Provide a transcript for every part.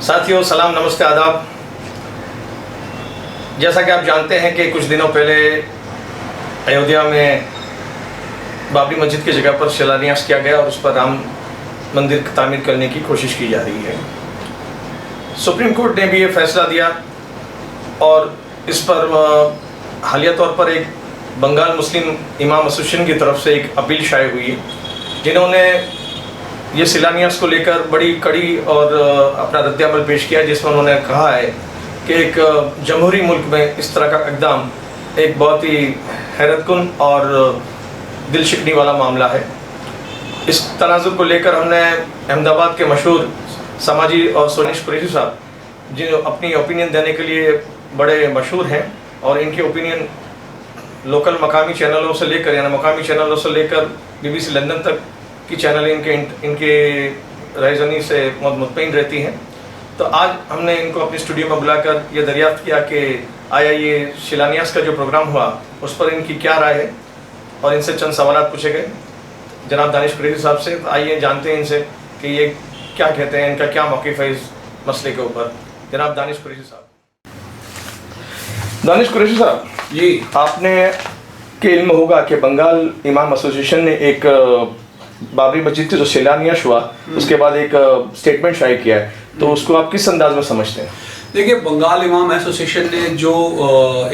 साथियों सलाम नमस्ते आदाब। जैसा कि आप जानते हैं कि कुछ दिनों पहले अयोध्या में बाबरी मस्जिद की जगह पर शिलान्यास किया गया और उस पर राम मंदिर की तामीर करने की कोशिश की जा रही है। सुप्रीम कोर्ट ने भी ये फैसला दिया और इस पर हालिया तौर पर एक बंगाल मुस्लिम इमाम एसोसिएशन की तरफ से एक अपील शाये हुई है, जिन्होंने ये शिलान्यास को लेकर बड़ी कड़ी और अपना रद्द-ए-अमल पेश किया, जिसमें उन्होंने कहा है कि एक जमहूरी मुल्क में इस तरह का इक़दाम एक बहुत ही हैरतकुन और दिल शिकनी वाला मामला है। इस तनाज़ुर को लेकर हमने अहमदाबाद के मशहूर समाजी और दानिश कुरैशी साहब, जिन अपनी ओपिनियन देने के लिए बड़े मशहूर हैं और इनके ओपिनियन लोकल मकामी चैनलों से लेकर यानी मकामी चैनलों से लेकर BBC लंदन तक की चैनल इनके रायज़नी से बहुत मुतमईन रहती हैं। तो आज हमने इनको अपने स्टूडियो में बुलाकर ये दरियाफ्त किया कि आया ये शिलान्यास का जो प्रोग्राम हुआ उस पर इनकी क्या राय है और इनसे चंद सवालात पूछे गए जनाब दानिश कुरैशी साहब से। तो आइए जानते हैं इनसे कि ये क्या कहते हैं, इनका क्या मौक़िफ़ है इस मसले के ऊपर। जनाब दानिश कुरैशी साहब। दानिश कुरैशी साहब जी, आपने के इल्म होगा कि बंगाल इमाम एसोसिएशन ने एक बाबरी मस्जिद का जो शिलान्यास हुआ उसके बाद एक स्टेटमेंट शाये किया है, तो उसको आप किस अंदाज में समझते हैं? देखिए, बंगाल इमाम एसोसिएशन ने जो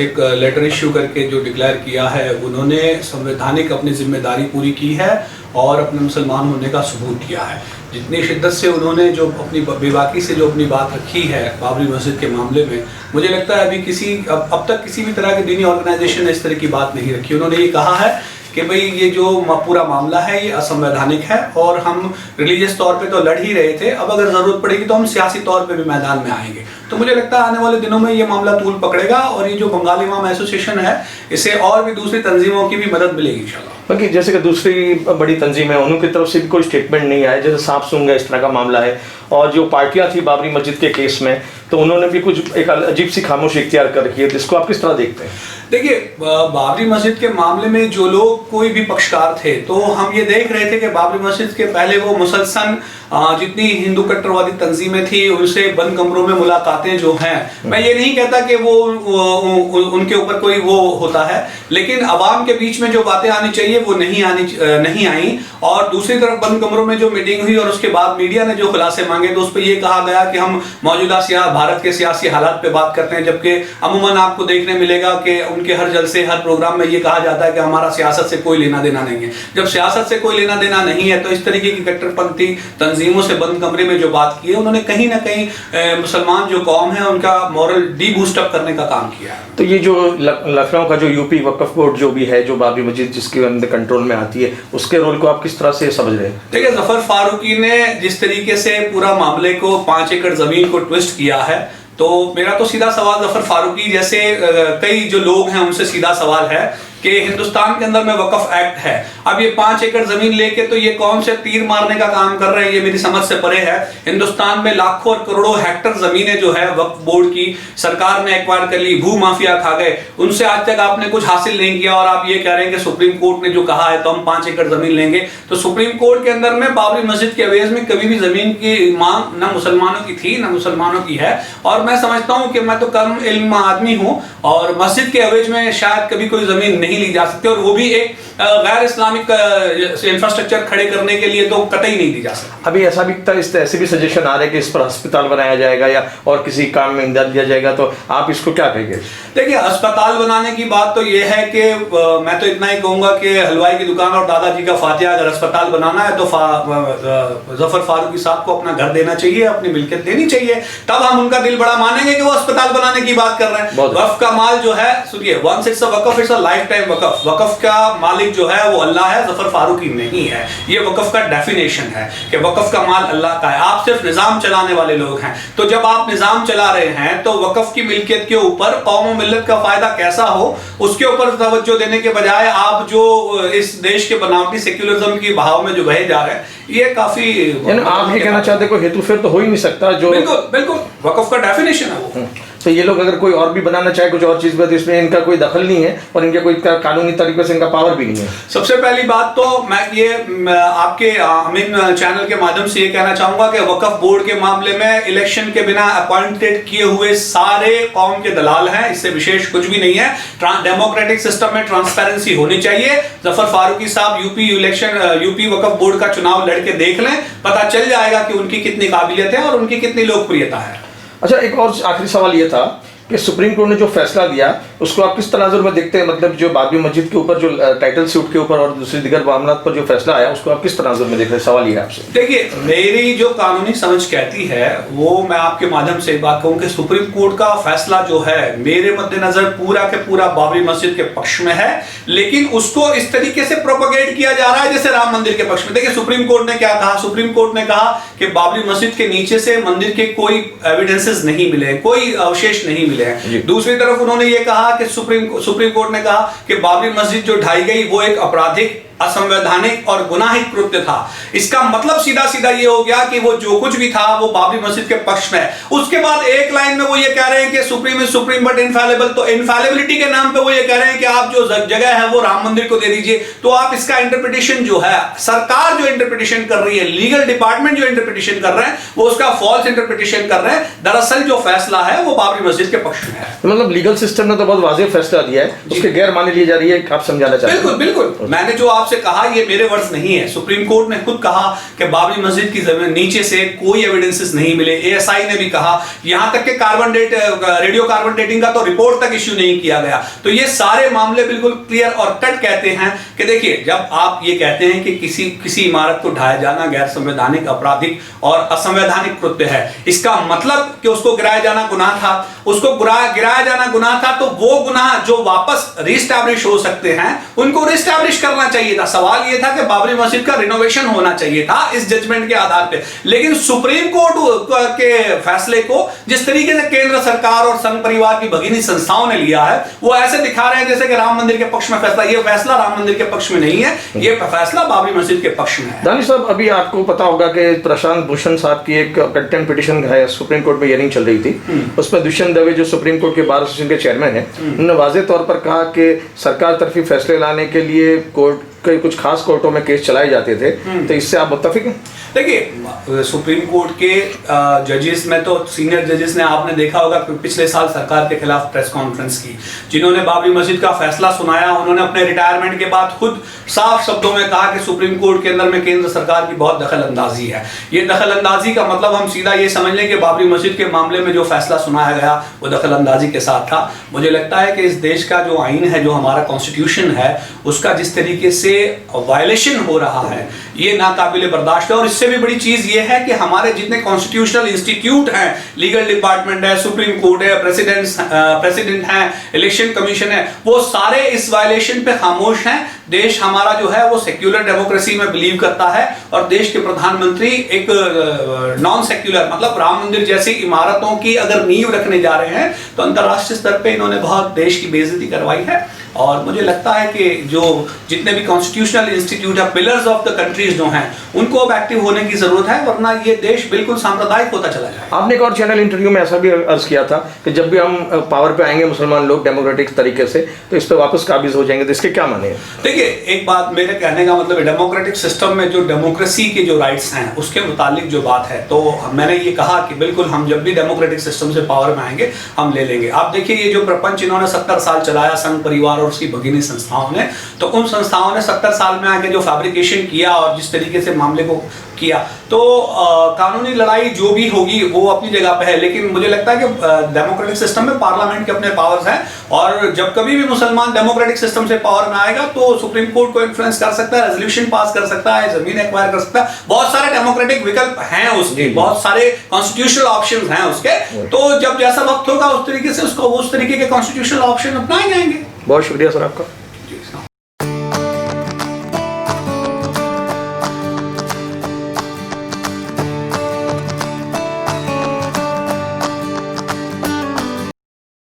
एक लेटर इश्यू करके जो डिक्लेयर किया है, उन्होंने संवैधानिक अपनी जिम्मेदारी पूरी की है और अपने मुसलमान होने का सबूत किया है। जितनी शिद्दत से उन्होंने जो अपनी बेबाकी से जो अपनी बात रखी है बाबरी मस्जिद के मामले में, मुझे लगता है अभी अब तक किसी भी तरह की दीनी ऑर्गेनाइजेशन ने इस तरह की बात नहीं रखी। उन्होंने ये कहा है कि भाई ये जो पूरा मामला है ये असंवैधानिक है और हम रिलीजियस तौर पे तो लड़ ही रहे थे, अब अगर ज़रूरत पड़ेगी तो हम सियासी तौर पे भी मैदान में आएंगे। तो मुझे लगता है आने वाले दिनों में ये मामला तूल पकड़ेगा और ये जो बंगाल इमाम एसोसिएशन है इसे और भी दूसरी तंजीमों की भी मदद मिलेगी इंशाल्लाह। बाकी जैसे कि दूसरी बड़ी तंजीम है उनकी तरफ से भी कोई स्टेटमेंट नहीं आया, जैसे सांप सूंघ इस तरह का मामला है, और जो पार्टियां थी बाबरी मस्जिद के केस में तो उन्होंने भी कुछ एक अजीब सी खामोशी इख्तियार कर रखी है, तो इसको आप किस तरह देखते हैं? देखिए, बाबरी मस्जिद के मामले में जो लोग कोई भी पक्षकार थे, तो हम ये देख रहे थे कि बाबरी मस्जिद के पहले वो मुसलसल जितनी हिंदू कट्टरवादी तंजीमें थी उनसे बंद कमरों में मुलाकातें जो हैं, मैं ये नहीं कहता कि वो उनके ऊपर कोई वो होता है, लेकिन अवाम के बीच में जो बातें आनी चाहिए वो नहीं आई। और दूसरी तरफ बंद कमरों में जो मीटिंग हुई और उसके बाद मीडिया ने जो खुलासे मांगे तो उस पर यह कहा गया कि हम मौजूदा भारत के सियासी हालात पे बात करते हैं, जबकि अमूमन आपको देखने मिलेगा कि उनके हर जलसे हर प्रोग्राम में ये कहा जाता है कि हमारा सियासत से कोई लेना देना नहीं है। जब सियासत से कोई लेना देना नहीं है तो इस तरीके की कट्टरपंथी तंजीमों से बंद कमरे में जो बात की है, उन्होंने कहीं ना कहीं मुसलमान जो कौम है उनका मॉरल डी बूस्टअप करने का काम किया है। तो ये जो लखनऊ का जो यूपी वक्फ बोर्ड जो भी है, जो बाबरी मस्जिद जिसके अंदर कंट्रोल में आती है, उसके रोल को आप किस तरह से समझ रहे हैं? देखिए, जफर फारूकी ने जिस तरीके से पूरा मामले को 5 एकड़ जमीन को ट्विस्ट किया है, तो मेरा तो सीधा सवाल जफर फारूकी जैसे कई जो लोग हैं उनसे सीधा सवाल है कि हिंदुस्तान के अंदर में वक्फ एक्ट है, अब ये 5 एकड़ जमीन लेके तो ये कौन से तीर मारने का काम कर रहे हैं, ये मेरी समझ से परे है। हिंदुस्तान में लाखों और करोड़ों हेक्टर जमीनें जो है वक्फ बोर्ड की सरकार ने एक्वायर कर ली, भू माफिया खा गए, उनसे आज तक आपने कुछ हासिल नहीं किया और आप ये कह रहे हैं कि सुप्रीम कोर्ट ने जो कहा है तो हम 5 एकड़ जमीन लेंगे। तो सुप्रीम कोर्ट के अंदर में बाबरी मस्जिद के अवेज में कभी भी जमीन की मांग न मुसलमानों की थी न मुसलमानों की है, और मैं समझता हूँ कि मैं तो कम इल्म आदमी हूँ और मस्जिद के अवेज में शायद कभी कोई जमीन नहीं ली जा सकती, और वो भी एक गैर इस्लामिक इंफ्रास्ट्रक्चर खड़े करने के लिए तो कतई नहीं दी जा सकती। अभी ऐसा भी ऐसे भी सजेशन आ रहे हैं कि इस पर अस्पताल बनाया जाएगा या और किसी काम में इमदाद दिया जाएगा, तो आप इसको क्या कहेंगे? देखिए, अस्पताल बनाने की बात तो ये है कि मैं तो इतना ही कहूंगा कि हलवाई की दुकान और दादाजी का फातिहा, अगर अस्पताल बनाना है तो जफर फारूकी साहब को अपना घर देना चाहिए, अपनी मिल्कियत देनी चाहिए, तब हम उनका दिल बड़ा मानेंगे कि वो अस्पताल बनाने की बात कर रहे हैं। वक्फ का माल जो है, सुनिए, once it's a waqf it's a lifetime waqf. वक्फ का मालिक जो है वो अल्लाह है, जफर फारूकी नहीं है। ये वक्फ का डेफिनेशन है कि वक्फ का माल अल्लाह का है, आप सिर्फ निजाम चलाने वाले लोग हैं। तो जब आप निजाम चला रहे हैं तो वक्फ की मिल्कियत के ऊपर कौम और मिल्लत का फायदा कैसा हो उसके ऊपर तवज्जो देने के बजाय आप जो इस देश के बनावटी सेक्युलरिज्म की बहाव में जो बहे जा रहे हैं, ये काफी आप ये कहना चाहते कोई हेतु फिर तो हो ही नहीं सकता जो बिल्कुल वक्फ का डेफिनेशन है वो। तो ये लोग अगर कोई और भी बनाना चाहे कुछ और चीज़ में, तो इसमें इनका कोई दखल नहीं है और इनके कोई कानूनी तरीके से इनका पावर भी नहीं है। सबसे पहली बात तो मैं ये आपके अमीन चैनल के माध्यम से ये कहना चाहूंगा कि वक्फ बोर्ड के मामले में इलेक्शन के बिना अपॉइंटेड किए हुए सारे कौम के दलाल हैं, इससे विशेष कुछ भी नहीं है। डेमोक्रेटिक सिस्टम में ट्रांसपेरेंसी होनी चाहिए। जफर फारूकी साहब यूपी वक्फ बोर्ड का चुनाव लड़के देख लें, पता चल जाएगा कि उनकी कितनी काबिलियत है और उनकी कितनी लोकप्रियता है। अच्छा, एक और आखिरी सवाल ये था कि सुप्रीम कोर्ट ने जो फैसला दिया उसको आप किस तनाजुर में देखते हैं? मतलब जो बाबरी मस्जिद के ऊपर जो टाइटल सूट के ऊपर और दूसरी दिगर मामलों पर जो फैसला आया उसको आप किस तनाजुर में देख रहे हैं? सवाल ये है आपसे। देखिए, मेरी जो कानूनी समझ कहती है वो मैं आपके माध्यम से एक बात कहूं कि सुप्रीम कोर्ट का फैसला जो है मेरे मद्देनजर पूरा के पूरा बाबरी मस्जिद के पक्ष में है, लेकिन उसको इस तरीके से प्रोपेगेट किया जा रहा है जैसे राम मंदिर के पक्ष में। देखिए, सुप्रीम कोर्ट ने क्या कहा? सुप्रीम कोर्ट ने कहा कि बाबरी मस्जिद के नीचे से मंदिर के कोई एविडेंसेस नहीं मिले, कोई अवशेष नहीं मिले हैं। दूसरी तरफ उन्होंने ये कहा कि सुप्रीम कोर्ट ने कहा कि बाबरी मस्जिद जो ढाई गई वो एक आपराधिक, असंवैधानिक और गुनाहित कृत्य था। इसका मतलब सीधा सीधा ये हो गया कि वो जो कुछ भी था वो बाबरी मस्जिद के पक्ष में है। उसके बाद एक लाइन में वो ये कह रहे हैं कि सुप्रीम इज सुप्रीम बट इनफैलिबल। तो इनफैलिबिलिटी के नाम पे वो ये कह रहे हैं कि आप जो जगह है वो राम मंदिर को दे दीजिए। तो आप इसका इंटरप्रिटेशन जो है, सरकार जो इंटरप्रिटेशन कर रही है, लीगल डिपार्टमेंट जो इंटरप्रिटेशन कर रहे हैं, वो उसका फॉल्स इंटरप्रिटेशन कर रहे हैं। दरअसल जो फैसला है वो बाबरी मस्जिद के पक्ष में है। मतलब लीगल सिस्टम ने तो बहुत वाज़ेह फैसला दिया है, उसके गैर माने ली जा रही है, आप समझाना चाहते हैं? बिल्कुल बिल्कुल, मैंने जो आपसे कहा ये मेरे वर्ड्स नहीं है। सुप्रीम कोर्ट ने खुद कहा कि बाबरी मस्जिद की जमीन नीचे से कोई एविडेंसेस नहीं मिले। एएसआई ने भी कहा, यहां तक कि रेडियो कार्बन डेटिंग का तो रिपोर्ट तक इश्यू नहीं किया गया। तो ये सारे मामले बिल्कुल क्लियर और कट कहते हैं कि देखिए, जब आप ये कहते हैं कि किसी इमारत को ढाया जाना गैर संवैधानिक, आपराधिक और असंवैधानिक कृत्य है, इसका मतलब कि उसको गिराया जाना गुनाह था। उसको गिराया जाना गुनाह था तो वो गुनाह जो वापस रिस्टैब्लिश हो सकते हैं उनको रिस्टैब्लिश करना चाहिए था। सवाल ये था कि बाबरी मस्जिद का रिनोवेशन होना चाहिए था इस जजमेंट के आधार पे। लेकिन सुप्रीम कोर्ट के फैसले को जिस तरीके से केंद्र सरकार और संघ परिवार की भगिनी संस्थाओं ने लिया है, वो ऐसे दिखा रहे हैं जैसे कि राम मंदिर के पक्ष में फैसला। ये फैसला राम मंदिर के पक्ष में नहीं है, ये फैसला बाबरी मस्जिद के पक्ष में है। दानिश साहब, अभी आपको पता होगा कि प्रशांत भूषण साहब की एक कंटेम्प्ट पिटीशन है, सुप्रीम कोर्ट में हियरिंग चल रही थी। उसमें दुष्यंत दवे जो सुप्रीम कोर्ट के बार एसोसिएशन के चेयरमैन है, उन्होंने वाज़ेह तौर पर कहा कि सरकार तरफी फैसले लाने के लिए कोर्ट कई कुछ खास कोर्टों में केस चलाए जाते थे। तो इससे आप मुत्तफिक हैं? देखिए, सुप्रीम कोर्ट के जजेस में तो सीनियर जजेस ने, आपने देखा होगा पिछले साल सरकार के खिलाफ प्रेस कॉन्फ्रेंस की, जिन्होंने बाबरी मस्जिद का फैसला सुनाया। उन्होंने अपने रिटायरमेंट के बाद खुद साफ शब्दों में कहा कि सुप्रीम कोर्ट के अंदर में केंद्र सरकार की बहुत दखल अंदाजी है। ये दखल अंदाजी का मतलब हम सीधा ये समझ लें कि बाबरी मस्जिद के मामले में जो फैसला सुनाया गया वो दखल अंदाजी के साथ था। मुझे लगता है कि इस देश का जो आइन है, जो हमारा कॉन्स्टिट्यूशन है, उसका जिस तरीके से वायलेशन हो रहा है ये नाकाबिले बर्दाश्त है। और इससे भी बड़ी चीज ये है कि हमारे जितने कॉन्स्टिट्यूशनल इंस्टीट्यूट हैं, लीगल डिपार्टमेंट है, सुप्रीम कोर्ट है, प्रेसिडेंट है, इलेक्शन कमीशन है, वो सारे इस वायलेशन पे खामोश हैं। देश हमारा जो है वो सेक्युलर डेमोक्रेसी में बिलीव करता है और देश के प्रधानमंत्री एक नॉन सेक्युलर, मतलब राम मंदिर जैसी इमारतों की अगर नींव रखने जा रहे हैं तो अंतर्राष्ट्रीय स्तर पे इन्होंने बहुत देश की बेइज्जती करवाई है। और मुझे लगता है कि जो जितने भी कॉन्स्टिट्यूशनल इंस्टीट्यूट है, पिलर्स ऑफ द कंट्रीज जो हैं, उनको अब एक्टिव होने की जरूरत है, वरना ये देश बिल्कुल सांप्रदायिक होता चला जाएगा। आपने एक और चैनल इंटरव्यू में ऐसा भी अर्ज किया था कि जब भी हम पावर पे आएंगे मुसलमान लोग डेमोक्रेटिक तरीके से, तो इस पर वापस काबिज हो जाएंगे। तो इसके क्या माने हैं? देखिए, एक बात मेरे कहने का मतलब, डेमोक्रेटिक सिस्टम में जो डेमोक्रेसी के जो राइट्स हैं उसके मुतालिक जो बात है, तो मैंने ये कहा कि बिल्कुल हम जब भी डेमोक्रेटिक सिस्टम से पावर में आएंगे हम ले लेंगे। आप देखिए, ये जो प्रपंच इन्होंने 70 साल चलाया संघ परिवार और उसकी भगिनी संस्थाओं ने, तो उन संस्थाओं ने 70 साल में आके जो फैब्रिकेशन किया और जिस तरीके से मामले को किया, तो कानूनी लड़ाई जो भी होगी वो अपनी जगह पे है। लेकिन मुझे लगता है कि डेमोक्रेटिक सिस्टम में पार्लियामेंट के अपने पावर्स हैं और जब कभी भी मुसलमान डेमोक्रेटिक सिस्टम से पावर में आएगा तो सुप्रीम कोर्ट को इन्फ्लुएंस कर सकता है, रेजोल्यूशन पास कर सकता है, जमीन एक्वायर कर सकता है। बहुत सारे डेमोक्रेटिक विकल्प हैं उसके, बहुत सारे कॉन्स्टिट्यूशनल ऑप्शंस हैं उसके। तो जब जैसा वक्त होगा उस तरीके से उसको उस तरीके के कॉन्स्टिट्यूशनल ऑप्शन अपनाए जाएंगे। बहुत शुक्रिया सर आपका।